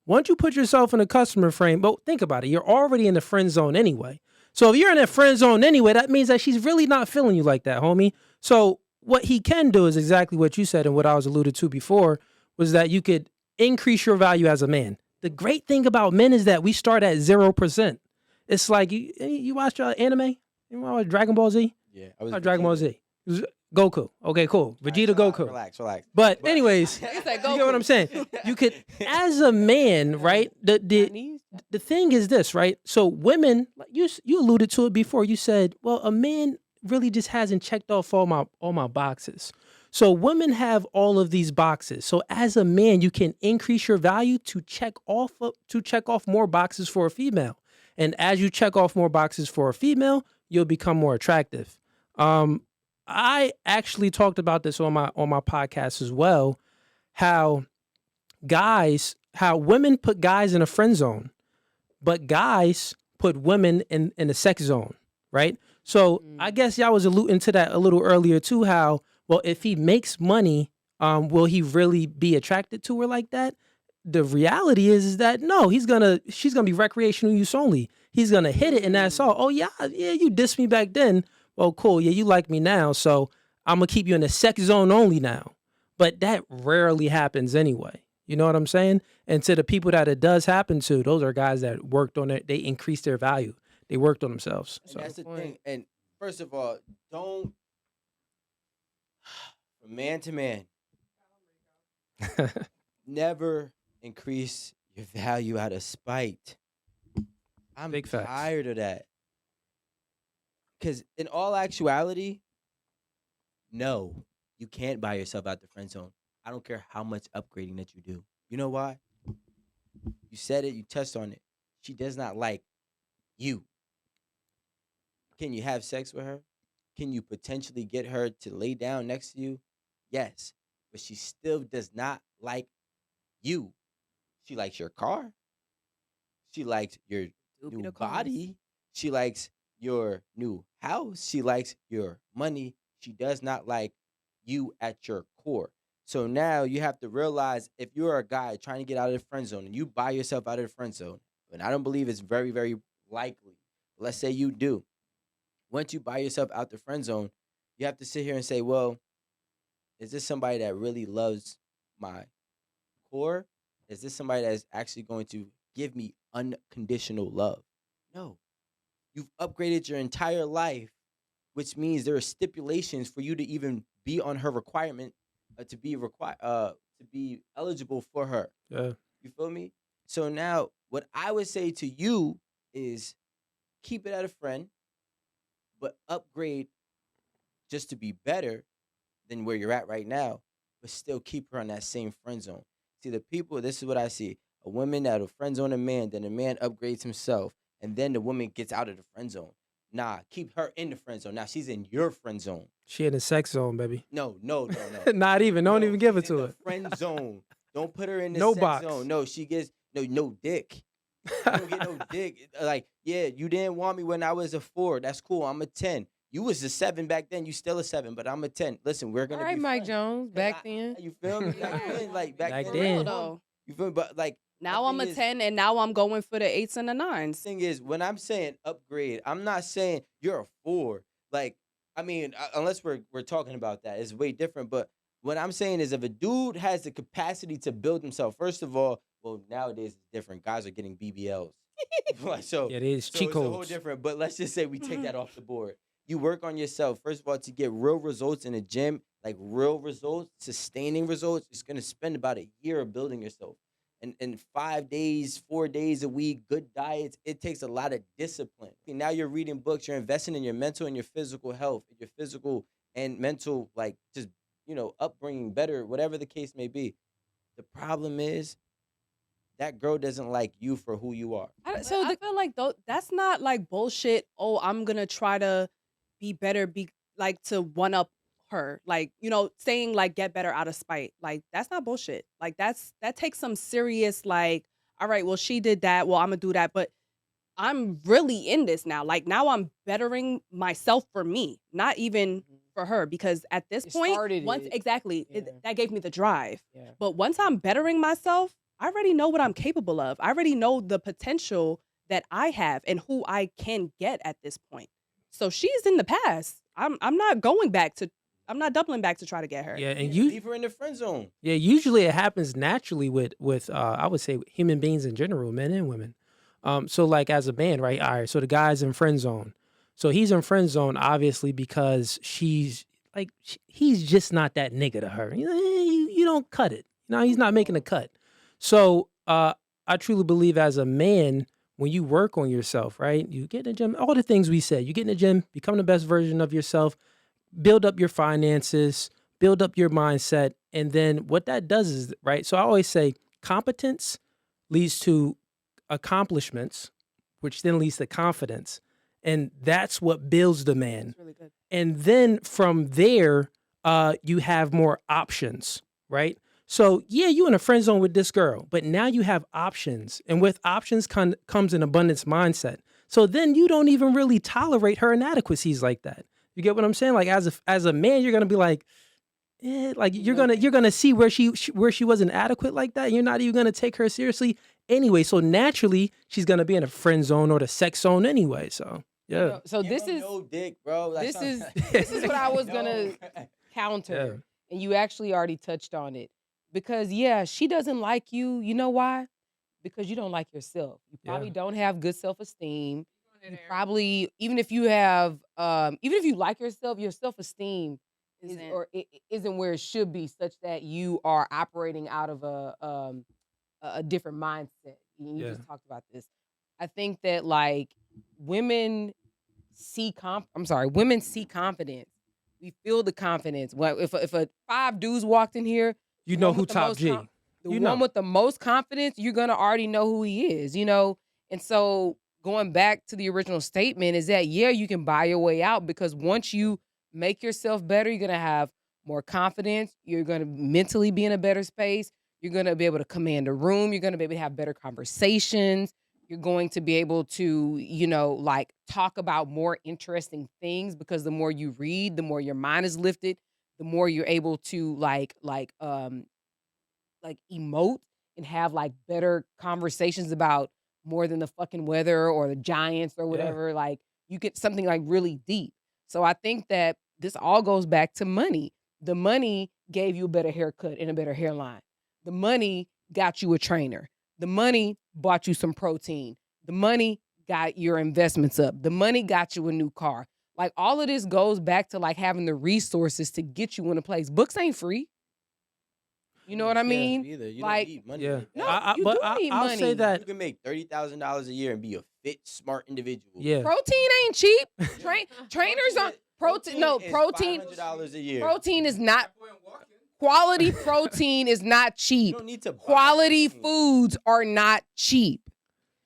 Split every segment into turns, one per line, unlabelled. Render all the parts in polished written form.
Once you put yourself in a customer frame, but think about it, you're already in the friend zone anyway. So if you're in a friend zone anyway, that means that she's really not feeling you like that, homie. So what he can do is exactly what you said and what I was alluded to before was that you could increase your value as a man. The great thing about men is that we start at 0%. It's like you watch anime? You watch Dragon Ball Z?
Yeah, I was
Dragon Ball Z. Goku. Okay, cool. Vegeta, Goku.
Relax.
But anyways, you get what I'm saying? You could, as a man, right? The thing is this, right? So women, like you alluded to it before. You said, well, a man really just hasn't checked off all my boxes. So women have all of these boxes. So as a man, you can increase your value to check off more boxes for a female. And as you check off more boxes for a female, you'll become more attractive. I actually talked about this on my podcast as well, how women put guys in a friend zone, but guys put women in a sex zone, right? So I guess y'all was alluding to that a little earlier too, how, well, if he makes money, will he really be attracted to her like that? The reality is that no, she's gonna be recreational use only. He's gonna hit it and that's all. Oh yeah, you dissed me back then. Well, cool. Yeah, you like me now, so I'm gonna keep you in the sex zone only now. But that rarely happens anyway. You know what I'm saying? And to the people that it does happen to, those are guys that worked on it. They increased their value. They worked on themselves.
So that's the thing. And first of all, don't from man to man. Never increase your value out of spite. I'm tired of that. Because in all actuality, no, you can't buy yourself out the friend zone. I don't care how much upgrading that you do. You know why? You said it, you touched on it. She does not like you. Can you have sex with her? Can you potentially get her to lay down next to you? Yes. But she still does not like you. She likes your car. She likes your new body. She likes your new house. She likes your money. She does not like you at your core. So now you have to realize if you're a guy trying to get out of the friend zone and you buy yourself out of the friend zone, and I don't believe it's very, very likely. Let's say you do. Once you buy yourself out the friend zone, you have to sit here and say, well, is this somebody that really loves my core? Is this somebody that is actually going to give me unconditional love? No. You've upgraded your entire life, which means there are stipulations for you to even be on her requirement to be eligible for her.
Yeah.
You feel me? So now what I would say to you is keep it at a friend, but upgrade just to be better than where you're at right now, but still keep her on that same friend zone. See, the people, this is what I see. A woman that'll friend zone a man, then the man upgrades himself, and then the woman gets out of the friend zone. Nah, keep her in the friend zone. Now she's in your friend zone.
She in the sex zone, baby.
No.
Not even. Don't even give it to her.
Friend zone. Don't put her in the
no
sex
box.
zone. No, she gets no dick. You don't get no dick. Like, yeah, you didn't want me when I was a 4. That's cool. I'm a 10. You was a 7 back then. You still a 7, but I'm a 10. Listen, we're gonna be
Mike
friends.
Jones. Back then.
You feel me? Like back then.
then.
Though.
You feel me? But like
now I'm a 10, and now I'm going for the 8s and the 9s.
Thing is, when I'm saying upgrade, I'm not saying you're a 4. Like, I mean, unless we're talking about that, it's way different. But what I'm saying is, if a dude has the capacity to build himself, first of all, well, nowadays it's different. Guys are getting BBLs. So
yeah, it is cheat
codes. It's a whole different. But let's just say we take that off the board. You work on yourself, first of all, to get real results in the gym, like real results, sustaining results. It's going to spend about a year of building yourself. And 5 days, 4 days a week, good diets, it takes a lot of discipline. Now you're reading books, you're investing in your mental and your physical health, your physical and mental, like just, upbringing better, whatever the case may be. The problem is that girl doesn't like you for who you are.
I feel like that's not like bullshit. Oh, I'm going to try to be better, to one up her, like, saying like get better out of spite. Like, that's not bullshit. Like, that takes some serious, like, all right, well, she did that, well, I'm gonna do that, but I'm really in this now. Like, now I'm bettering myself for me, not even for her, because at this point, that gave me the drive.
Yeah.
But once I'm bettering myself, I already know what I'm capable of. I already know the potential that I have and who I can get at this point. So she's in the past. I'm not going back to. I'm not doubling back to try to get her.
Yeah, and
leave her in the friend zone.
Yeah, usually it happens naturally with I would say human beings in general, men and women. So like as a man, right? All right, so the guy's in friend zone. So he's in friend zone obviously because she's like he's just not that nigga to her. You don't cut it. No, he's not making a cut. So I truly believe as a man, when you work on yourself, right? You get in the gym, all the things we said. You get in the gym, become the best version of yourself, build up your finances, build up your mindset. And then what that does is, right? So I always say competence leads to accomplishments, which then leads to confidence. And that's what builds the man.
That's really good.
And then from there, you have more options, right? So yeah, you in a friend zone with this girl, but now you have options. And with options comes an abundance mindset. So then you don't even really tolerate her inadequacies like that. You get what I'm saying? Like as a man, you're gonna be like, like you're gonna see where she was inadequate like that. You're not even gonna take her seriously anyway. So naturally, she's gonna be in a friend zone or the sex zone anyway. So yeah.
So
Give
this
him
is
no dick, bro. That's
this is what I was
No.
gonna counter,
Yeah.
and you actually already touched on it. Because yeah, she doesn't like you. You know why? Because you don't like yourself. You probably
Yeah.
don't have good self-esteem. You probably, even if you have, even if you like yourself, your self-esteem isn't where it should be, such that you are operating out of a different mindset. You
Yeah.
just talked about this. I think that like women women see confidence. We feel the confidence. Well, if a 5 dudes walked in here,
You
the
know
one
who
with the
top
most
G.
the
You
one
know.
with the most confidence, you're gonna already know who he is, And so going back to the original statement is that yeah, you can buy your way out, because once you make yourself better, you're gonna have more confidence. You're gonna mentally be in a better space. You're gonna be able to command a room. You're gonna be able to have better conversations. You're going to be able to, like talk about more interesting things, because the more you read, the more your mind is lifted, the more you're able to emote and have like better conversations about more than the fucking weather or the Giants or whatever. Like you get something like really deep. So I think that this all goes back to money. The money gave you a better haircut and a better hairline. The money got you a trainer. The money bought you some protein. The money got your investments up. The money got you a new car. Like all of this goes back to like having the resources to get you in a place. Books ain't free. You know what I mean?
Either. You
Like,
don't need money.
Yeah.
like that.
No, you
but
do need
I'll
money.
say that
You can make $30,000 a year and be a fit, smart individual.
yeah.
Protein ain't cheap. Trainers on protein. No, protein.
$500 a year.
Protein is not quality. Protein is not
You
cheap.
don't need to buy
Quality
protein.
foods are not cheap.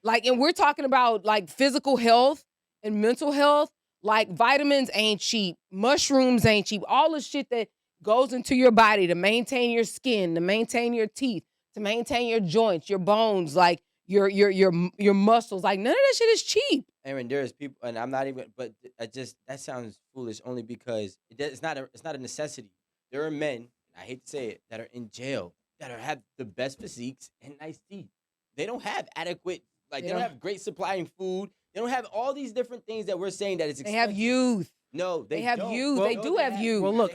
Like, and we're talking about like physical health and mental health. Like vitamins ain't cheap. Mushrooms ain't cheap. All the shit that goes into your body to maintain your skin, to maintain your teeth, to maintain your joints, your bones, like your muscles. Like none of that shit is cheap.
Erin, there's people, and I'm not even, but that sounds foolish only because it's not a necessity. There are men, I hate to say it, that are in jail that have the best physiques and nice teeth. They don't have adequate, like they don't have great supplying food. They don't have all these different things that we're saying that is
They
expensive.
have youth.
No,
They have
don't.
youth.
Well,
They do have youth.
Well, look,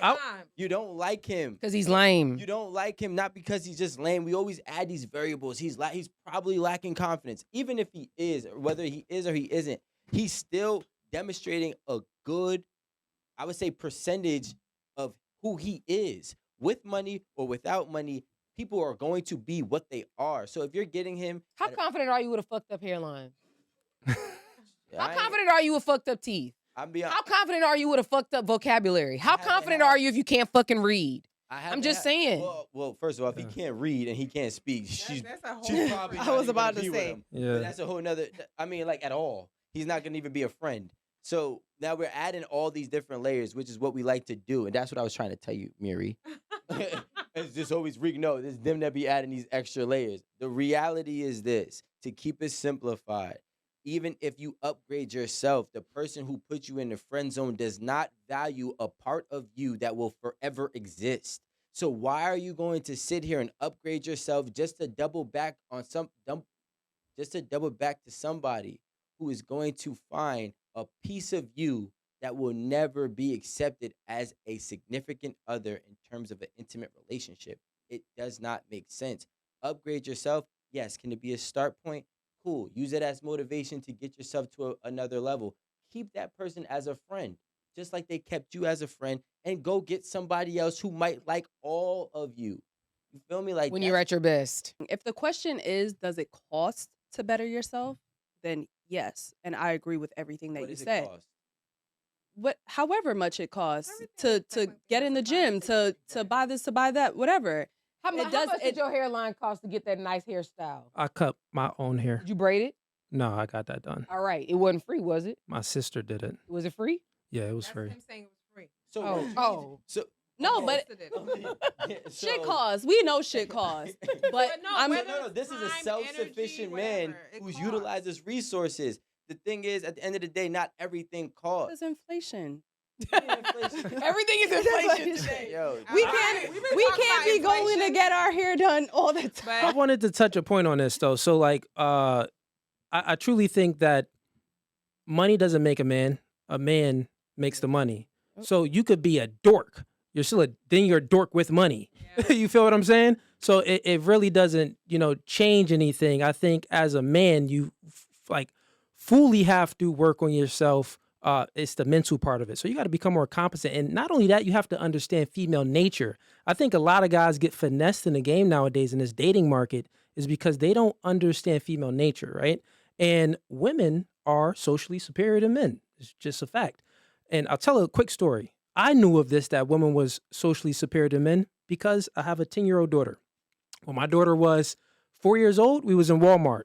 You don't like him.
Because he's lame.
You don't like him not because he's just lame. We always add these variables. He's probably lacking confidence. Even if he is, or whether he is or he isn't, he's still demonstrating a good, I would say, percentage of who he is. With money or without money, people are going to be what they are. So if you're getting him,
How confident are you with a fucked up hairline? How
I ain't-
confident are you with fucked up teeth?
I'm being,
How confident are you with a fucked up vocabulary? How
haven't
confident
had-
are you if you can't fucking read?
I
I'm just saying.
Well, first of all, if he can't read and he can't speak, she's
that's
probably.
I
not
was
even
about
gonna
to
be with
say.
him.
Yeah.
But that's a whole nother. I mean, like at all, he's not gonna even be a friend. So now we're adding all these different layers, which is what we like to do, and that's what I was trying to tell you, Miri. It's just always no, it's them that be adding these extra layers. The reality is this: to keep it simplified. Even if you upgrade yourself, the person who put you in the friend zone does not value a part of you that will forever exist. So why are you going to sit here and upgrade yourself just to double back on just to double back to somebody who is going to find a piece of you that will never be accepted as a significant other in terms of an intimate relationship? It does not make sense. Upgrade yourself. Yes. Can it be a start point? Cool. Use it as motivation to get yourself to another level. Keep that person as a friend, just like they kept you as a friend, and go get somebody else who might like all of you. You feel me? Like
when you're at your best.
If the question is, does it cost to better yourself? Then yes, and I agree with everything that
what
you
does it
said.
cost?
However much it costs
Everything
to get in the gym, to buy this, to buy that, whatever.
How much did your hairline cost to get that nice hairstyle?
I cut my own hair.
Did you braid it?
No, I got that done.
All right. It wasn't free, was it?
My sister did it.
Was it free?
Yeah, it was
That's
free.
him saying it was free.
So
Oh.
what you
Oh.
need to- so
No,
okay.
but
So-
shit costs. We know shit costs. But
no,
I'm
whether-
No. This is a
Time,
self-sufficient
energy,
man
whatever, it
who's
costs.
utilizes resources. The thing is, at the end of the day, not everything costs.
it's inflation.
Everything is inflation today.
Yo,
We
All
can't
right, we've been
we
talking
can't
about
be going to
inflation.
get our hair done all the time.
I wanted to touch a point on this though. So like, I truly think that money doesn't make a man. A man makes the money. So you could be a dork. You're still then you're a dork with money.
Yeah.
You feel what I'm saying? So it really doesn't, change anything. I think as a man, you like fully have to work on yourself. It's the mental part of it. So you got to become more competent. And not only that, you have to understand female nature. I think a lot of guys get finessed in the game nowadays in this dating market is because they don't understand female nature, right? And women are socially superior to men. It's just a fact. And I'll tell a quick story. I knew of this, that women was socially superior to men because I have a 10-year-old daughter. When my daughter was 4 years old, we was in Walmart.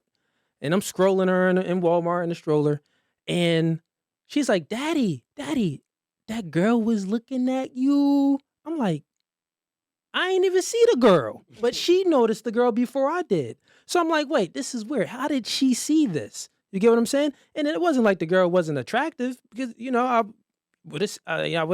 And I'm scrolling her in Walmart in the stroller. And she's like, Daddy, that girl was looking at you. I'm like, I ain't even see the girl. But she noticed the girl before I did. So I'm like, wait, this is weird. How did she see this? You get what I'm saying? And it wasn't like the girl wasn't attractive because, I would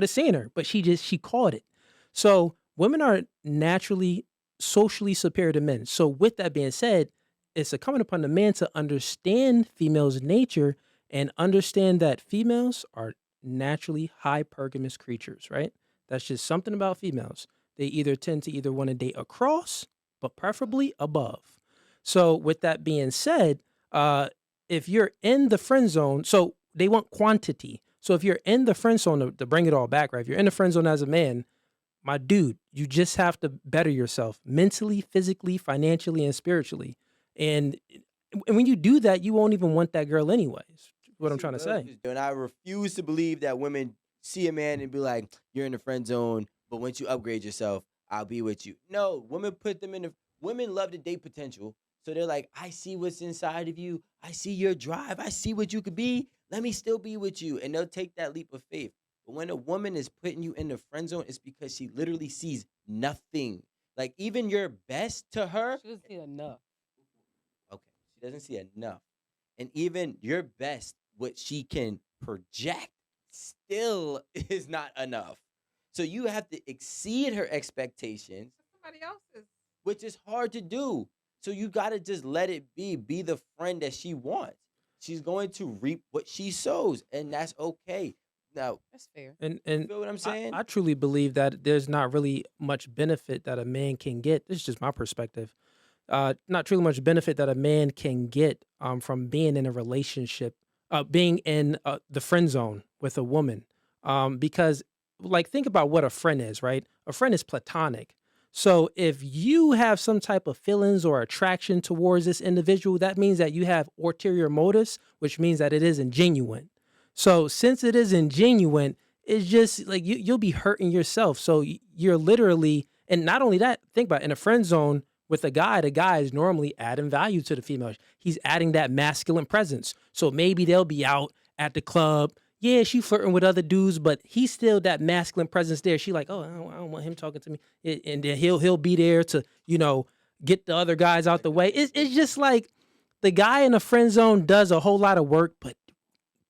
have seen her. But she caught it. So women are naturally socially superior to men. So with that being said, it's incumbent upon the man to understand females' nature and understand that females are naturally hypergamous creatures, right? That's just something about females. They either tend to either want to date across, but preferably above. So with that being said, if you're in the friend zone, so they want quantity. So if you're in the friend zone, to bring it all back, right? If you're in the friend zone as a man, my dude, you just have to better yourself mentally, physically, financially, and spiritually. And when you do that, you won't even want that girl anyways. What I'm trying to say.
And I refuse to believe that women see a man and be like, you're in the friend zone, but once you upgrade yourself, I'll be with you. No, women women love to date potential. So they're like, I see what's inside of you. I see your drive. I see what you could be. Let me still be with you. And they'll take that leap of faith. But when a woman is putting you in the friend zone, it's because she literally sees nothing. Like even your best to her.
She doesn't see enough.
Okay. She doesn't see enough. And even your best, what she can project, still is not enough. So you have to exceed her expectations,
Somebody else's.
which is hard to do. So you got to just let it be the friend that she wants. She's going to reap what she sows, and that's okay. Now,
That's fair.
And
you feel what I'm saying?
I truly believe that there's not really much benefit that a man can get. This is just my perspective. Not truly much benefit that a man can get from being in a relationship, being in the friend zone with a woman. Because, like, think about what a friend is, right? A friend is platonic. So if you have some type of feelings or attraction towards this individual, that means that you have ulterior motives, which means that it isn't genuine. So since it isn't genuine, it's just like you'll be hurting yourself. So you're literally, and not only that, think about it, in a friend zone with a guy, the guy is normally adding value to the female. He's adding that masculine presence. So maybe they'll be out at the club. Yeah, she flirting with other dudes, but he's still that masculine presence there. She like, oh, I don't want him talking to me. And then he'll be there to, get the other guys out the way. It's just like the guy in the friend zone does a whole lot of work, but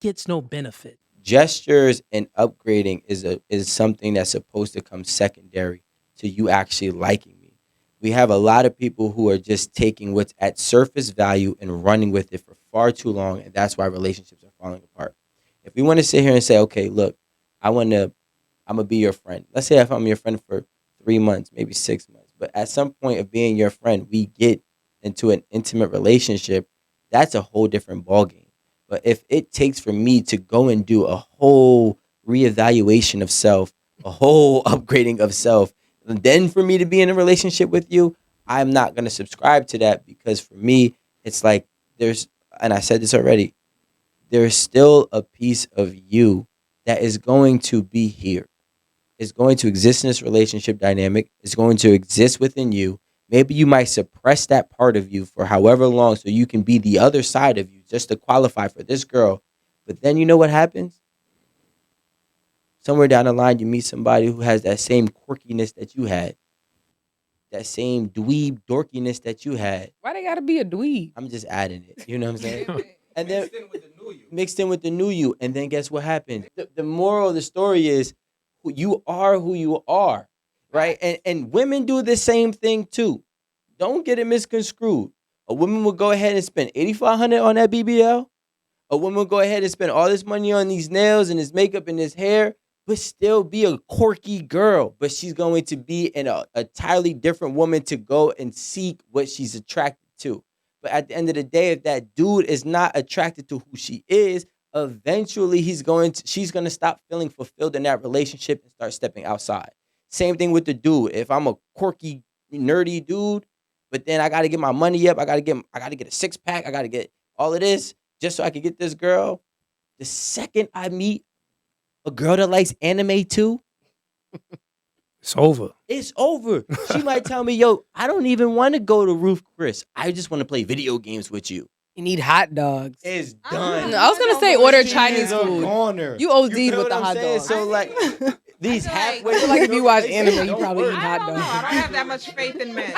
gets no benefit.
Gestures and upgrading is something that's supposed to come secondary to you actually liking me. We have a lot of people who are just taking what's at surface value and running with it for far too long, and that's why relationships are falling apart. If we want to sit here and say, okay, look, I'm gonna be your friend. Let's say if I'm your friend for 3 months, maybe 6 months, but at some point of being your friend, we get into an intimate relationship. That's a whole different ballgame. But if it takes for me to go and do a whole reevaluation of self, a whole upgrading of self, and then for me to be in a relationship with you, I'm not going to subscribe to that, because for me, it's like and I said this already, there's still a piece of you that is going to be here. It's going to exist in this relationship dynamic. It's going to exist within you. Maybe you might suppress that part of you for however long so you can be the other side of you just to qualify for this girl. But then you know what happens? Somewhere down the line, you meet somebody who has that same quirkiness that you had, that same dweeb dorkiness that you had.
Why they gotta be a dweeb?
I'm just adding it. You know what I'm saying? And then mixed in with the new you. And then guess what happens? The moral of the story is you are who you are, right? And women do the same thing too. Don't get it misconstrued. A woman will go ahead and spend $8,500 on that BBL. A woman will go ahead and spend all this money on these nails and this makeup and this hair, but still be a quirky girl. But she's going to be in a entirely different woman to go and seek what she's attracted to. But at the end of the day, if that dude is not attracted to who she is, eventually she's going to stop feeling fulfilled in that relationship and start stepping outside. Same thing with the dude. If I'm a quirky, nerdy dude, but then I got to get my money up, I got to get a six pack, I got to get all of this just so I can get this girl. The second I meet a girl that likes anime too,
it's over.
It's over. She might tell me, yo, I don't even want to go to Ruth Chris. I just want to play video games with you.
You need hot dogs.
It's done.
I was gonna say order Chinese food. You OD'd with the hot dogs.
So like these halfway.
Like if you watch anime, you probably eat
I
hot
don't know. I
dogs.
don't have that much faith in men.